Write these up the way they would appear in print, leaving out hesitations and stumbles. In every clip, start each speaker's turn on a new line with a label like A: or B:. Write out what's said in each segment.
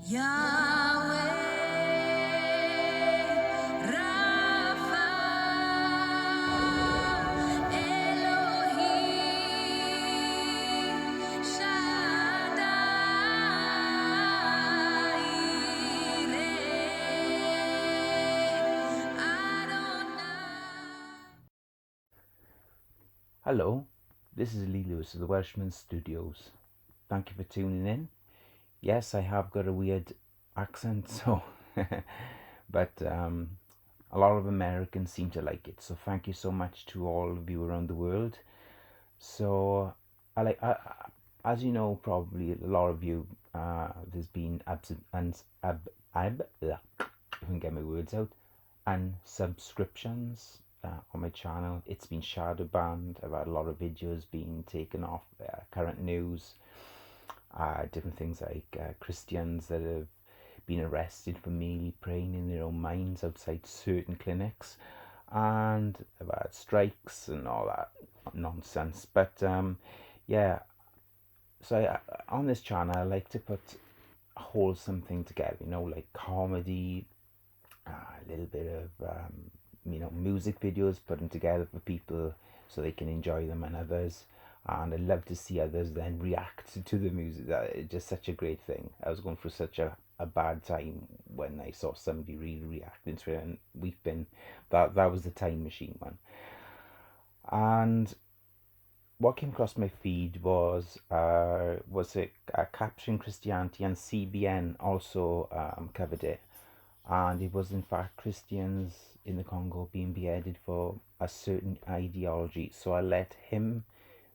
A: Yahweh, Rapha, Elohim, Shaddai, Adonai.
B: Hello, this is Lee Lewis of the Welshman Studios. Thank you for tuning in. Yes, I have got a weird accent, so but a lot of Americans seem to like it. So thank you so much to all of you around the world. So as you know, probably a lot of you, there's been I can get my words out, unsubscriptions on my channel. It's been shadow banned. I've had a lot of videos being taken off, current news, different things like Christians that have been arrested for merely praying in their own minds outside certain clinics, and I've had strikes and all that nonsense. But yeah, so on this channel I like to put a wholesome thing together, like comedy, a little bit of music videos, put them together for people so they can enjoy them, and others, and I love to see others then react to the music. It's just such a great thing. I was going through such a bad time when I saw somebody really reacting to it and weeping. That was the Time Machine one. And what came across my feed was it Capturing Christianity, and CBN also covered it, and it was in fact Christians in the Congo being beheaded for a certain ideology. So I let him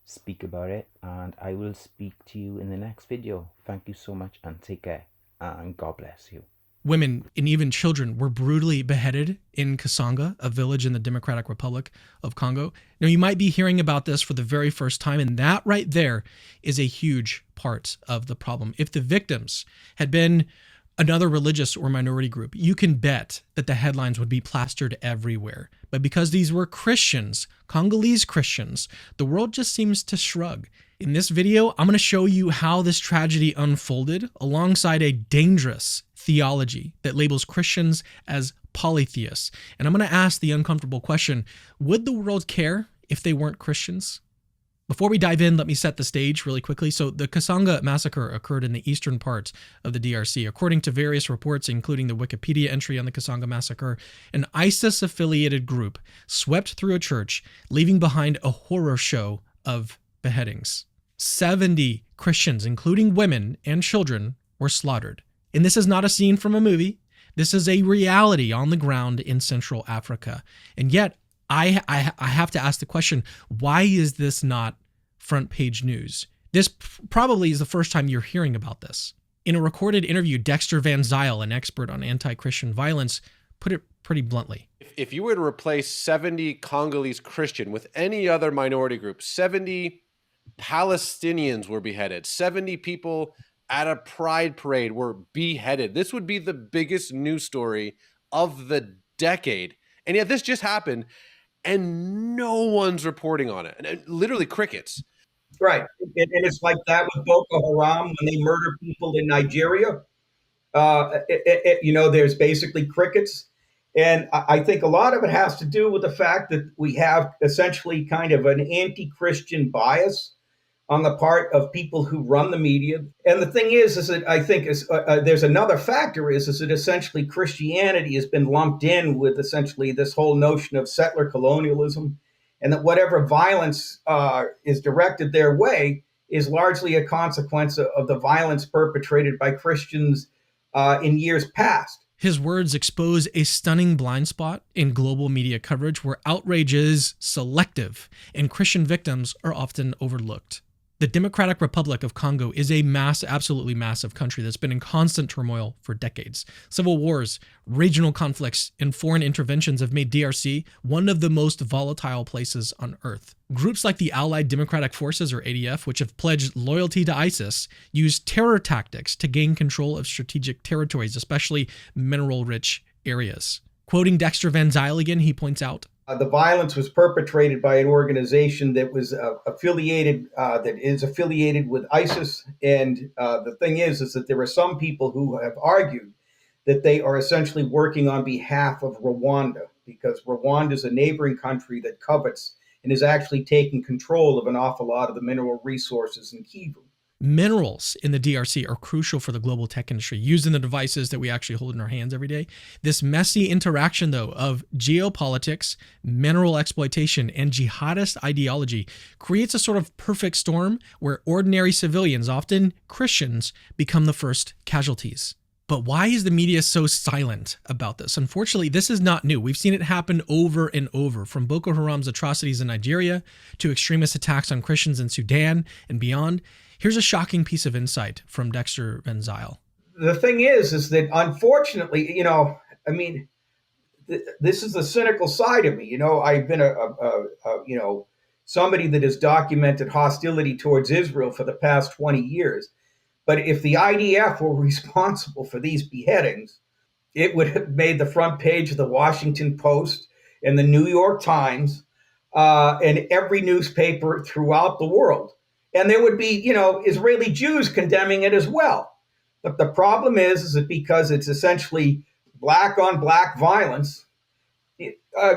B: speak about it, and I will speak to you in the next video. Thank you so much, and take care, and God bless you.
C: Women and even children were brutally beheaded in Kasanga, a village in the Democratic Republic of Congo. Now, you might be hearing about this for the very first time, and that right there is a huge part of the problem. If the victims had been another religious or minority group, you can bet that the headlines would be plastered everywhere. But because these were Christians, Congolese Christians, the world just seems to shrug. In this video, I'm going to show you how this tragedy unfolded alongside a dangerous theology that labels Christians as polytheists. And I'm going to ask the uncomfortable question, would the world care if they weren't Christians? Before we dive in, let me set the stage really quickly. So the Kasanga massacre occurred in the eastern part of the DRC. According to various reports, including the Wikipedia entry on the Kasanga massacre, an ISIS-affiliated group swept through a church, leaving behind a horror show of beheadings. 70 Christians, including women and children, were slaughtered. And this is not a scene from a movie. This is a reality on the ground in Central Africa. And yet, I have to ask the question, why is this not front page news? This probably is the first time you're hearing about this. In a recorded interview, Dexter Van Zyl, an expert on anti-Christian violence, put it pretty bluntly.
D: If you were to replace 70 Congolese Christian with any other minority group, 70 Palestinians were beheaded, 70 people at a pride parade were beheaded, this would be the biggest news story of the decade. And yet this just happened, and no one's reporting on it. And literally crickets.
E: Right. And it's like that with Boko Haram when they murder people in Nigeria. There's basically crickets. And I think a lot of it has to do with the fact that we have essentially kind of an anti-Christian bias on the part of people who run the media. And the thing is that I think there's another factor is that essentially Christianity has been lumped in with essentially this whole notion of settler colonialism, and that whatever violence is directed their way is largely a consequence of the violence perpetrated by Christians in years past.
C: His words expose a stunning blind spot in global media coverage where outrage is selective and Christian victims are often overlooked. The Democratic Republic of Congo is a absolutely massive country that's been in constant turmoil for decades. Civil wars, regional conflicts, and foreign interventions have made DRC one of the most volatile places on earth. Groups like the Allied Democratic Forces, or ADF, which have pledged loyalty to ISIS, use terror tactics to gain control of strategic territories, especially mineral-rich areas. Quoting Dexter Van Zyl again, he points out,
E: The violence was perpetrated by an organization that was that is affiliated with ISIS. And the thing is that there are some people who have argued that they are essentially working on behalf of Rwanda, because Rwanda is a neighboring country that covets and is actually taking control of an awful lot of the mineral resources in Kivu.
C: Minerals in the DRC are crucial for the global tech industry, used in the devices that we actually hold in our hands every day. This messy interaction, though, of geopolitics, mineral exploitation, and jihadist ideology creates a sort of perfect storm where ordinary civilians, often Christians, become the first casualties. But why is the media so silent about this? Unfortunately, this is not new. We've seen it happen over and over, from Boko Haram's atrocities in Nigeria to extremist attacks on Christians in Sudan and beyond. Here's a shocking piece of insight from Dexter Van Zyl.
E: The thing is that unfortunately, this is the cynical side of me. I've been somebody that has documented hostility towards Israel for the past 20 years. But if the IDF were responsible for these beheadings, it would have made the front page of the Washington Post and the New York Times and every newspaper throughout the world. And there would be, Israeli Jews condemning it as well. But the problem is that because it's essentially black on black violence,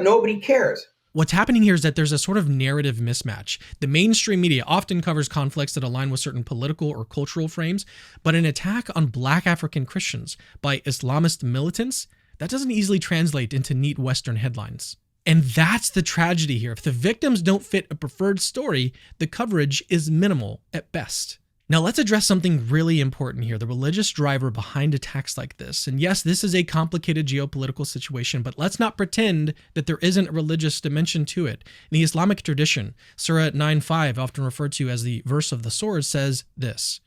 E: nobody cares.
C: What's happening here is that there's a sort of narrative mismatch. The mainstream media often covers conflicts that align with certain political or cultural frames, but an attack on Black African Christians by Islamist militants, that doesn't easily translate into neat Western headlines. And that's the tragedy here. If the victims don't fit a preferred story, the coverage is minimal at best. Now let's address something really important here, the religious driver behind attacks like this. And yes, this is a complicated geopolitical situation, but let's not pretend that there isn't a religious dimension to it. In the Islamic tradition, Surah 9:5, often referred to as the verse of the sword, says this: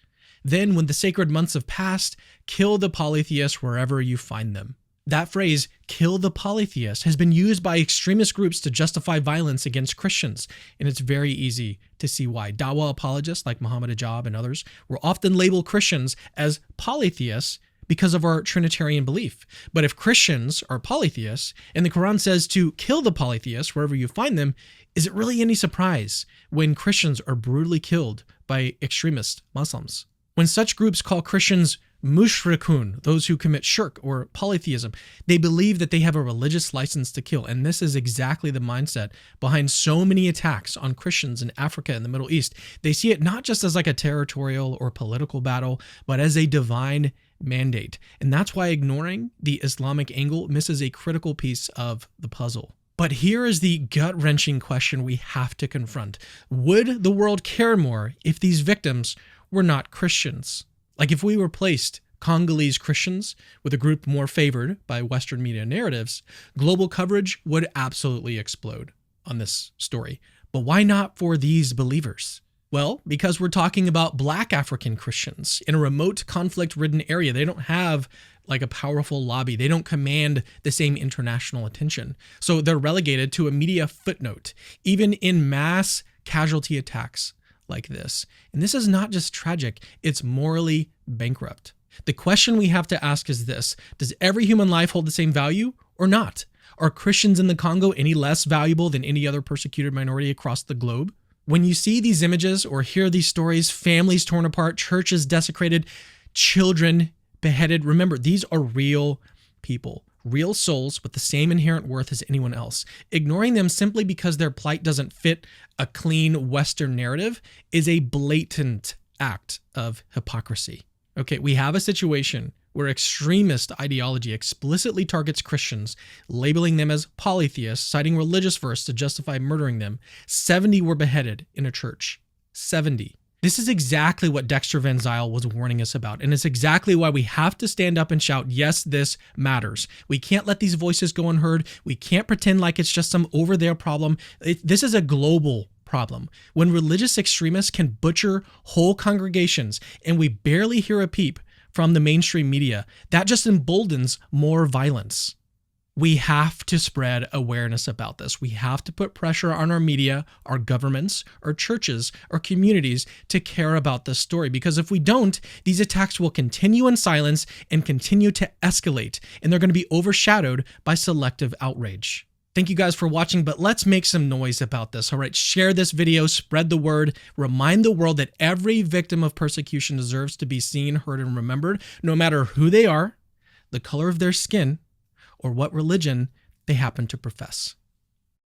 C: "Then when the sacred months have passed, kill the polytheists wherever you find them." That phrase, "kill the polytheists," has been used by extremist groups to justify violence against Christians, and it's very easy to see why. Dawa apologists like Muhammad Ajab and others will often label Christians as polytheists because of our Trinitarian belief. But if Christians are polytheists, and the Quran says to kill the polytheists wherever you find them, is it really any surprise when Christians are brutally killed by extremist Muslims? When such groups call Christians mushrikun, those who commit shirk or polytheism, they believe that they have a religious license to kill. And this is exactly the mindset behind so many attacks on Christians in Africa and the Middle East. They see it not just as like a territorial or political battle, but as a divine mandate. And that's why ignoring the Islamic angle misses a critical piece of the puzzle. But here is the gut-wrenching question we have to confront. Would the world care more if these victims were not Christians? Like if we replaced Congolese Christians with a group more favored by Western media narratives, global coverage would absolutely explode on this story. But why not for these believers? Well, because we're talking about Black African Christians in a remote conflict-ridden area. They don't have like a powerful lobby. They don't command the same international attention. So they're relegated to a media footnote, even in mass casualty attacks like this. And this is not just tragic, it's morally bankrupt. The question we have to ask is this: does every human life hold the same value or not? Are Christians in the Congo any less valuable than any other persecuted minority across the globe? When you see these images or hear these stories, families torn apart, churches desecrated, children beheaded, remember, these are real people. Real souls with the same inherent worth as anyone else. Ignoring them simply because their plight doesn't fit a clean Western narrative is a blatant act of hypocrisy. Okay, we have a situation where extremist ideology explicitly targets Christians, labeling them as polytheists, citing religious verse to justify murdering them. 70 were beheaded in a church. 70. This is exactly what Dexter Van Zyl was warning us about, and it's exactly why we have to stand up and shout, yes, this matters. We can't let these voices go unheard. We can't pretend like it's just some over-there problem. This is a global problem. When religious extremists can butcher whole congregations and we barely hear a peep from the mainstream media, that just emboldens more violence. We have to spread awareness about this. We have to put pressure on our media, our governments, our churches, our communities to care about this story. Because if we don't, these attacks will continue in silence and continue to escalate, and they're going to be overshadowed by selective outrage. Thank you guys for watching, but let's make some noise about this. All right, share this video, spread the word, remind the world that every victim of persecution deserves to be seen, heard, and remembered, no matter who they are, the color of their skin, or what religion they happen to profess.